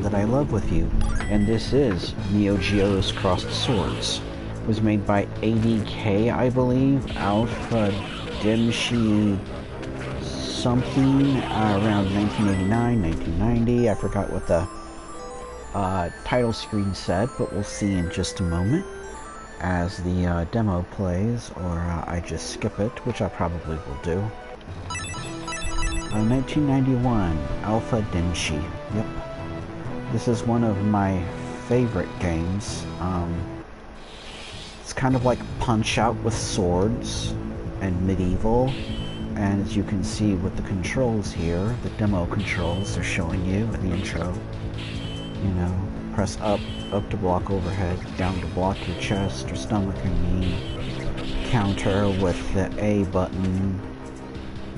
that I love with you, and this is Neo Geo's Crossed Swords. It was made by ADK, I believe, Alpha Demshi something, around 1989, 1990. I forgot what the title screen said, but we'll see in just a moment as the demo plays, or I just skip it, which I probably will do. 1991, Alpha Denshi. Yep. This is one of my favorite games. It's kind of like Punch-Out with swords and medieval. And as you can see with the controls here, the demo controls they're showing you in the intro. You know, press up to block overhead, down to block your chest or stomach or knee. Counter with the A button.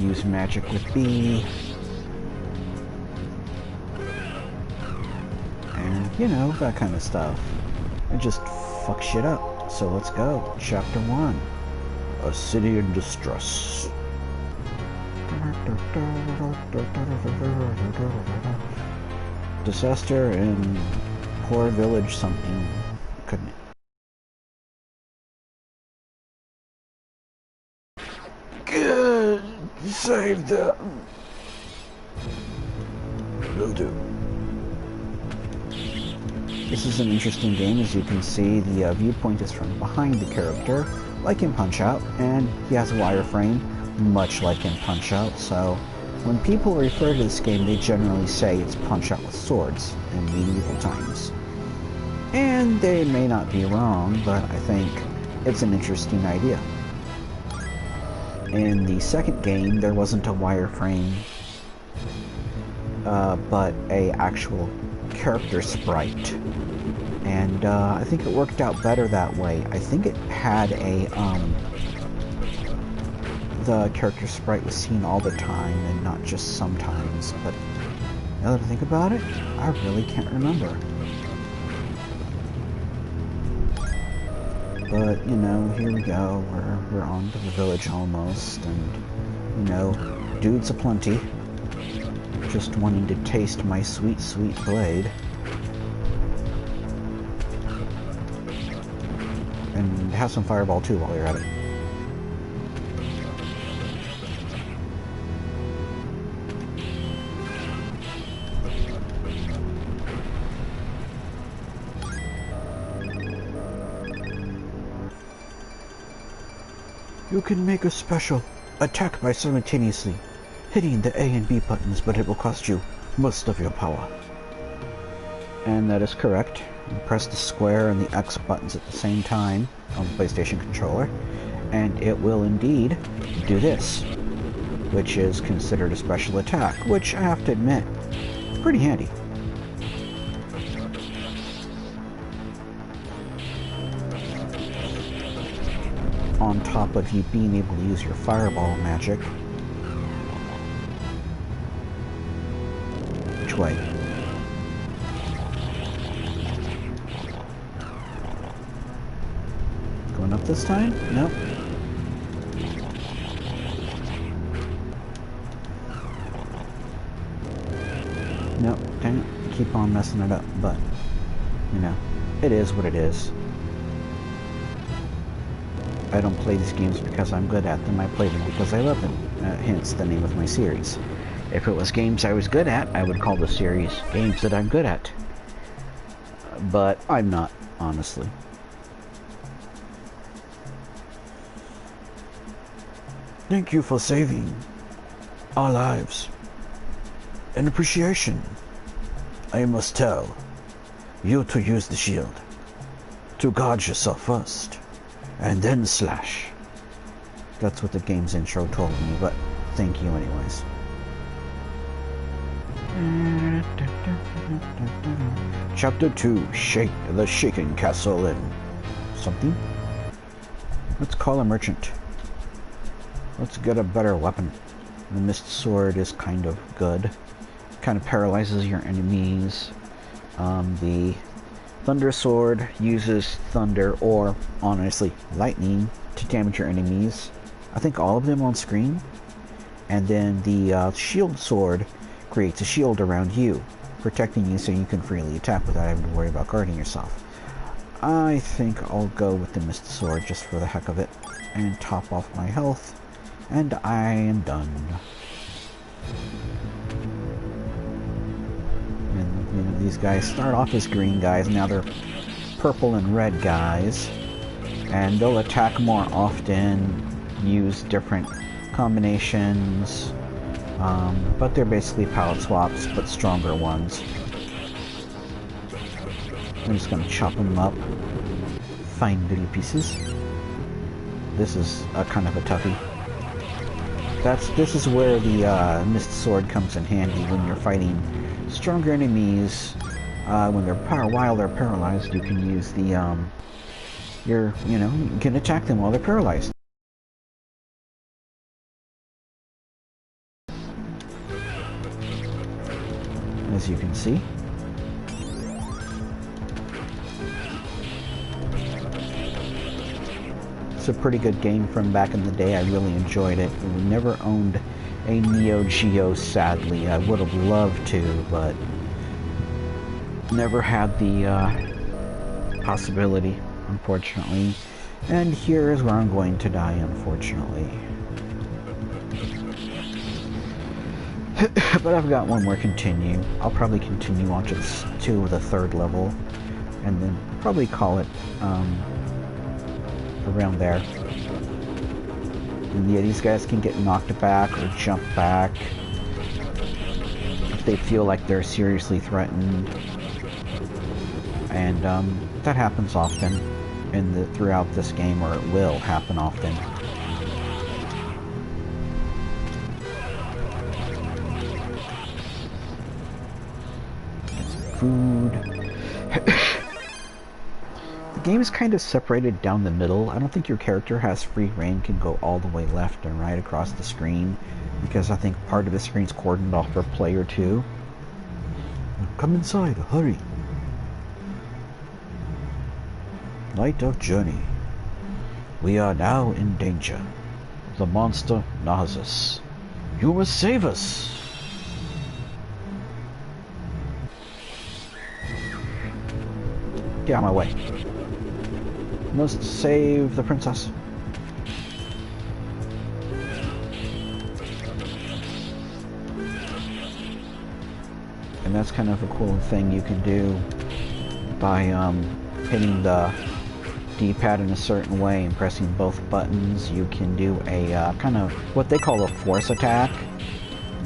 Use magic with B. And, you know, that kind of stuff. It just fucks shit up. So let's go. Chapter 1. A City in Distress. Disaster in poor village something. Couldn't it? Good. Save them. Will do. This is an interesting game. As you can see, the viewpoint is from behind the character, like in Punch-Out, and he has a wireframe, much like in Punch-Out, so when people refer to this game, they generally say it's Punch-Out with swords in medieval times. And they may not be wrong, but I think it's an interesting idea. In the second game, there wasn't a wireframe, but a actual character sprite. And I think it worked out better that way. I think it had a, the character sprite was seen all the time and not just sometimes, but now that I think about it, I really can't remember. But, you know, here we go, we're on to the village almost, and, you know, dudes aplenty, just wanting to taste my sweet, sweet blade. And have some fireball too while you're at it. You can make a special attack by simultaneously hitting the A and B buttons, but it will cost you most of your power. And that is correct. You press the square and the X buttons at the same time on the PlayStation controller, and it will indeed do this, which is considered a special attack, which I have to admit, pretty handy. On top of you being able to use your fireball magic. Which way? Going up this time? Nope. Nope, dang it. Keep on messing it up, but, you know, it is what it is. I don't play these games because I'm good at them, I play them because I love them, hence the name of my series. If it was games I was good at, I would call the series Games That I'm Good At. But I'm not, honestly. Thank you for saving our lives. In appreciation, I must tell you to use the shield, to guard yourself first, and then slash. That's what the game's intro told me, but thank you anyways. Chapter 2, the Shaken Castle in something? Let's call a merchant. Let's get a better weapon. The Mist Sword is kind of good. Kind of paralyzes your enemies. The Thunder Sword uses thunder, or honestly lightning, to damage your enemies. I think all of them on screen. And then the Shield Sword creates a shield around you. protecting you so you can freely attack without having to worry about guarding yourself. I think I'll go with the Mist Sword just for the heck of it, and top off my health, and I am done. And, you know, these guys start off as green guys, now they're purple and red guys, and they'll attack more often, use different combinations, but they're basically palette swaps, but stronger ones. I'm just gonna chop them up, fine little pieces. This is a kind of a toughie. This is where the Mist Sword comes in handy when you're fighting stronger enemies. When they're while they're paralyzed, you can use the you can attack them while they're paralyzed. As you can see. It's a pretty good game from back in the day. I really enjoyed it. We never owned a Neo Geo, sadly. I would have loved to, but never had the possibility, unfortunately. And here is where I'm going to die, unfortunately. But I've got one more continue. I'll probably continue on to the third level, and then probably call it around there. And yeah, these guys can get knocked back or jump back if they feel like they're seriously threatened, and that happens often throughout this game, or it will happen often. Food. The game is kind of separated down the middle. I don't think your character has free reign, can go all the way left and right across the screen, because I think part of the screen's cordoned off for player 2. Come inside, hurry. Light of journey. We are now in danger. The monster gnaws us. You must save us. Get out of my way. Must save the princess. And that's kind of a cool thing you can do by hitting the D-pad in a certain way and pressing both buttons. You can do a kind of what they call a force attack,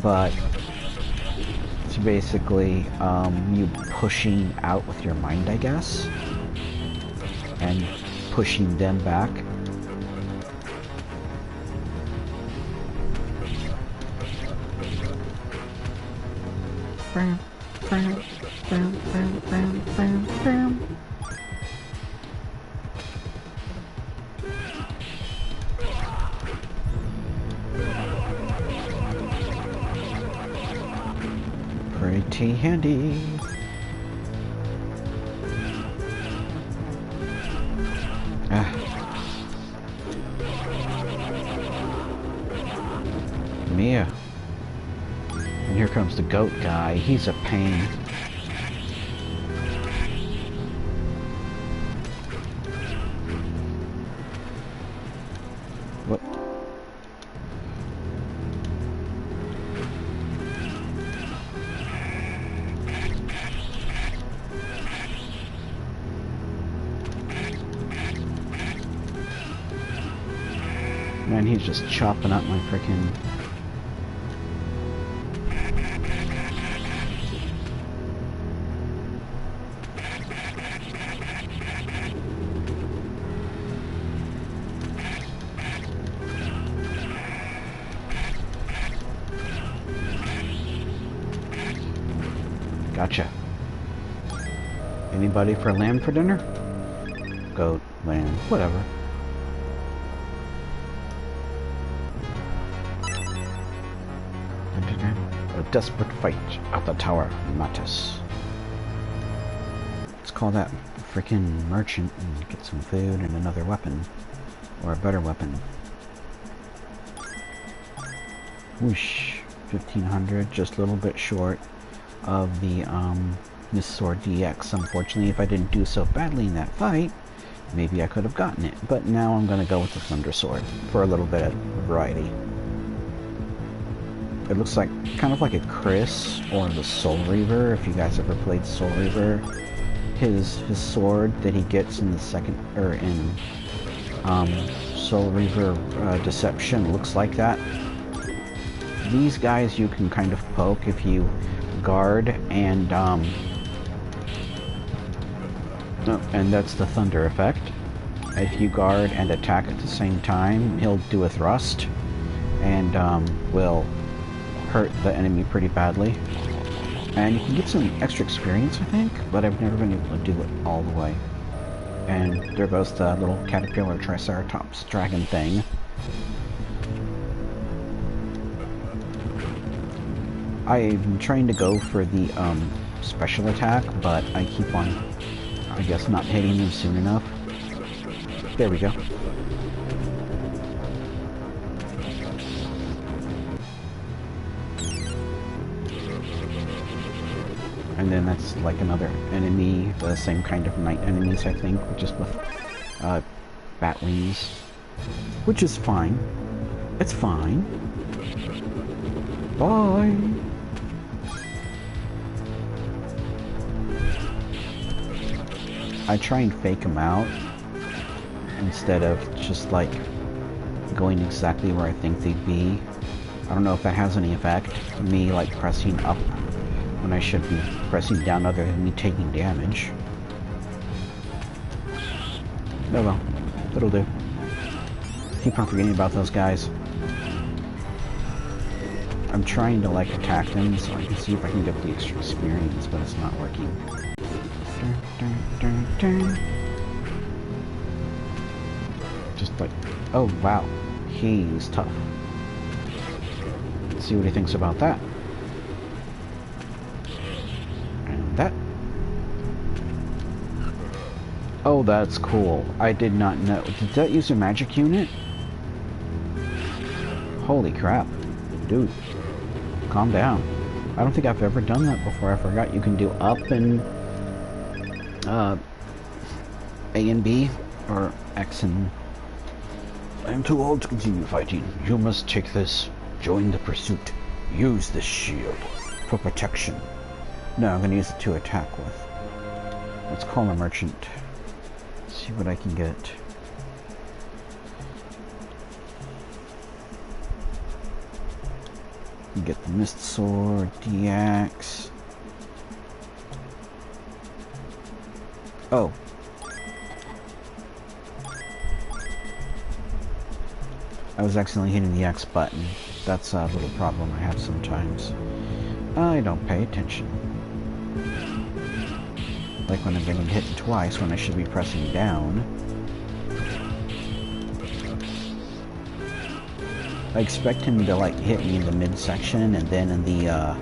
but it's basically you pushing out with your mind, I guess, and pushing them back. Pretty handy. Mia. And here comes the goat guy. He's a pain. What? Man, he's just chopping up my frickin'... Gotcha. Anybody for lamb for dinner? Goat, lamb, whatever. A desperate fight at the Tower Matis. Let's call that freaking merchant and get some food and another weapon. Or a better weapon. Whoosh. 1500, just a little bit short. of the Miss Sword DX. Unfortunately, if I didn't do so badly in that fight, maybe I could have gotten it. But now I'm going to go with the Thunder Sword for a little bit of variety. It looks like kind of like a Chris or the Soul Reaver. If you guys ever played Soul Reaver, his sword that he gets in the second or in Soul Reaver Deception looks like that. These guys you can kind of poke if you guard and that's the thunder effect. If you guard and attack at the same time, he'll do a thrust and will hurt the enemy pretty badly. And you can get some extra experience, I think, but I've never been able to do it all the way. And there goes the little caterpillar triceratops dragon thing. I'm trying to go for the special attack, but I keep on, I guess, not hitting them soon enough. There we go. And then that's like another enemy, the same kind of night enemies, I think, just with bat wings, which is fine. It's fine. Bye. I try and fake them out instead of just like going exactly where I think they'd be. I don't know if that has any effect. Me like pressing up when I should be pressing down other than me taking damage. Oh well, it'll do. Keep on forgetting about those guys. I'm trying to like attack them so I can see if I can get the extra experience, but it's not working. Just like, oh wow, he's tough. Let's see what he thinks about that. And that. Oh, that's cool. I did not know. Did that use a magic unit? Holy crap. Dude, calm down. I don't think I've ever done that before. I forgot you can do up and A and B, or X and... I'm too old to continue fighting. You must take this. Join the pursuit. Use this shield for protection. No, I'm going to use it to attack with. Let's call a merchant. See what I can get. Get the Mist Sword, DX. Oh. I was accidentally hitting the X button. That's a little problem I have sometimes. I don't pay attention. Like when I'm getting hit twice when I should be pressing down. I expect him to like hit me in the midsection and then in the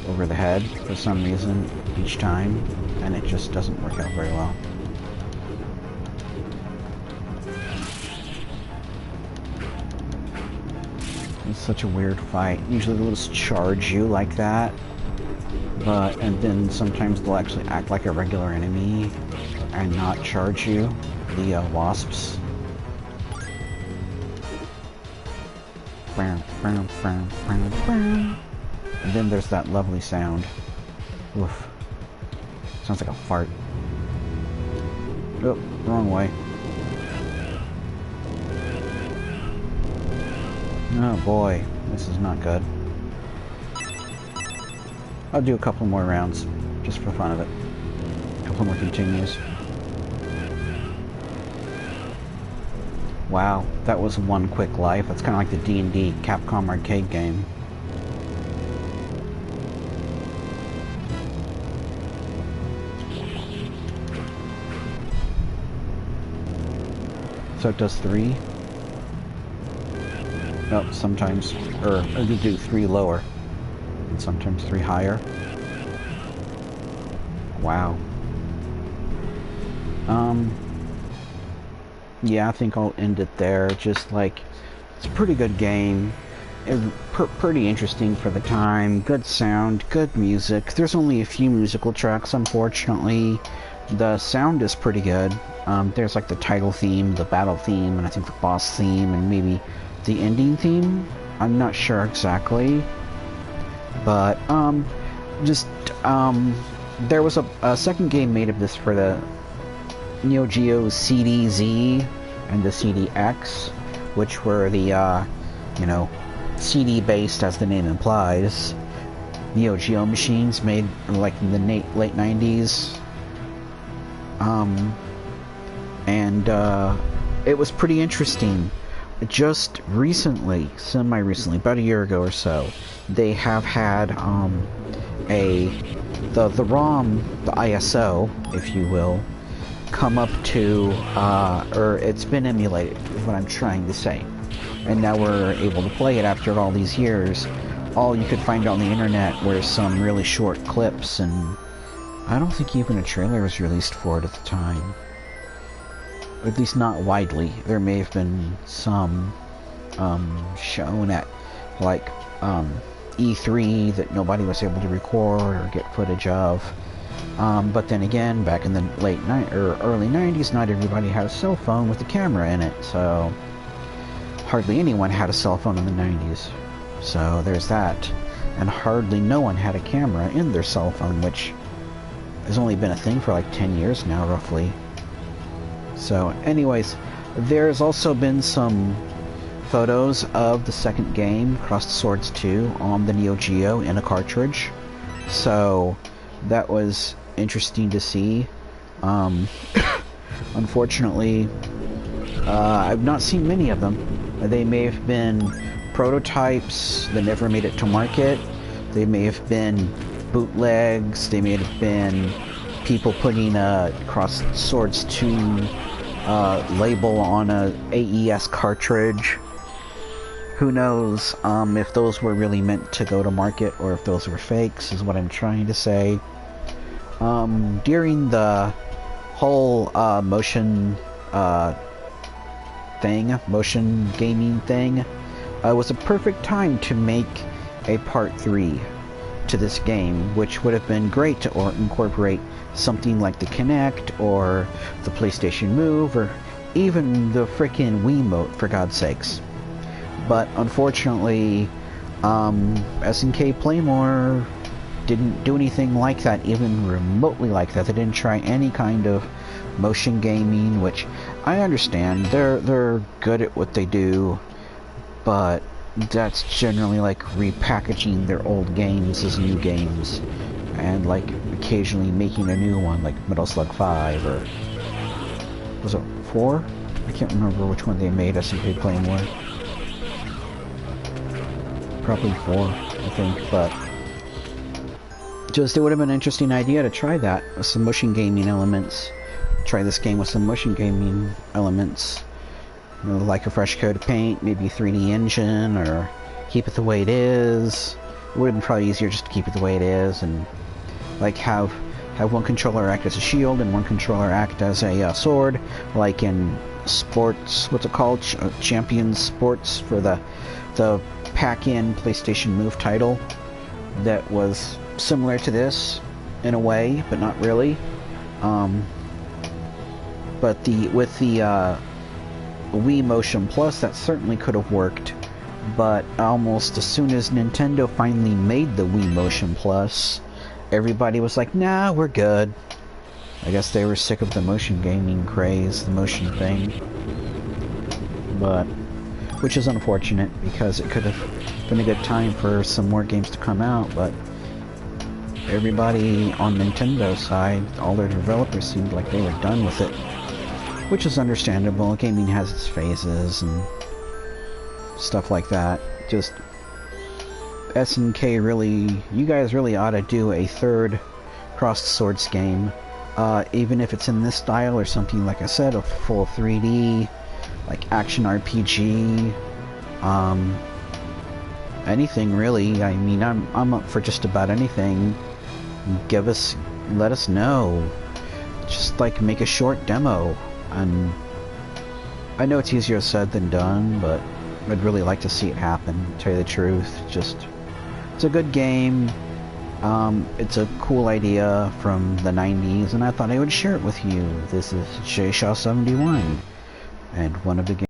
over the head for some reason each time, and it just doesn't work out very well. It's such a weird fight. Usually they'll just charge you like that, and then sometimes they'll actually act like a regular enemy and not charge you. The wasps. And then there's that lovely sound. Oof. Sounds like a fart. Oh, wrong way. Oh boy, this is not good. I'll do a couple more rounds, just for fun of it. A couple more continues. Wow, that was one quick life. That's kind of like the D&D Capcom arcade game. So it does 3. Oh, sometimes, or you do 3 lower, and sometimes 3 higher. Wow. Yeah, I think I'll end it there. Just like, it's a pretty good game. pretty interesting for the time. Good sound, good music. There's only a few musical tracks, unfortunately. The sound is pretty good. There's like the title theme, the battle theme, and I think the boss theme, and maybe the ending theme. I'm not sure exactly. But, there was a second game made of this for the Neo Geo CD-Z and the CD-X, which were the, you know, CD-based, as the name implies, Neo Geo machines made like in the late 90s. It was pretty interesting. Just recently, semi-recently, about a year ago or so, they have had the ROM, the ISO, if you will, come up to, or it's been emulated, is what I'm trying to say. And now we're able to play it after all these years. All you could find on the internet were some really short clips, and I don't think even a trailer was released for it at the time. At least not widely. There may have been some shown at, like, E3 that nobody was able to record or get footage of. But then again, back in the early 90s, not everybody had a cell phone with a camera in it, so hardly anyone had a cell phone in the 90s. So there's that. And hardly no one had a camera in their cell phone, which has only been a thing for like 10 years now, roughly. So anyways, there's also been some photos of the second game, Crossed Swords 2, on the Neo Geo in a cartridge. So that was interesting to see. Unfortunately, I've not seen many of them. They may have been prototypes that never made it to market. They may have been bootlegs. They may have been people putting a Crossed Swords 2 label on a AES cartridge. Who knows if those were really meant to go to market or if those were fakes, is what I'm trying to say. During the whole motion gaming thing, was a perfect time to make a part 3 to this game, which would have been great to incorporate something like the Kinect or the PlayStation Move or even the frickin' Wiimote, for God's sakes. But unfortunately, SNK Playmore didn't do anything like that, even remotely like that. They didn't try any kind of motion gaming, which I understand. They're good at what they do, but that's generally like repackaging their old games as new games, and like occasionally making a new one, like Metal Slug 5, or was it 4? I can't remember which one they made, SNK Playmore. Probably 4, I think, but just it would have been an interesting idea to try that with some motion gaming elements. Try this game with some motion gaming elements. You know, like a fresh coat of paint, maybe 3D engine, or keep it the way it is. It would have been probably easier just to keep it the way it is, and like have one controller act as a shield and one controller act as a sword, like in sports. What's it called? Champions Sports, for the pack-in PlayStation Move title. That was similar to this in a way, but not really. But with the Wii Motion Plus, that certainly could have worked. But almost as soon as Nintendo finally made the Wii Motion Plus, everybody was like, nah, we're good. I guess they were sick of the motion gaming craze, the motion thing. But which is unfortunate, because it could have been a good time for some more games to come out, but everybody on Nintendo's side, all their developers seemed like they were done with it. Which is understandable. Gaming has its phases and stuff like that. Just SNK really, you guys really ought to do a third Crossed Swords game. Even if it's in this style or something, like I said, a full 3D, like action RPG, anything really. I mean, I'm up for just about anything. Let us know. Just like make a short demo. And I know it's easier said than done, but I'd really like to see it happen, to tell you the truth. Just, it's a good game. It's a cool idea from the 90s, and I thought I would share it with you. This is JShaw71, and one of the games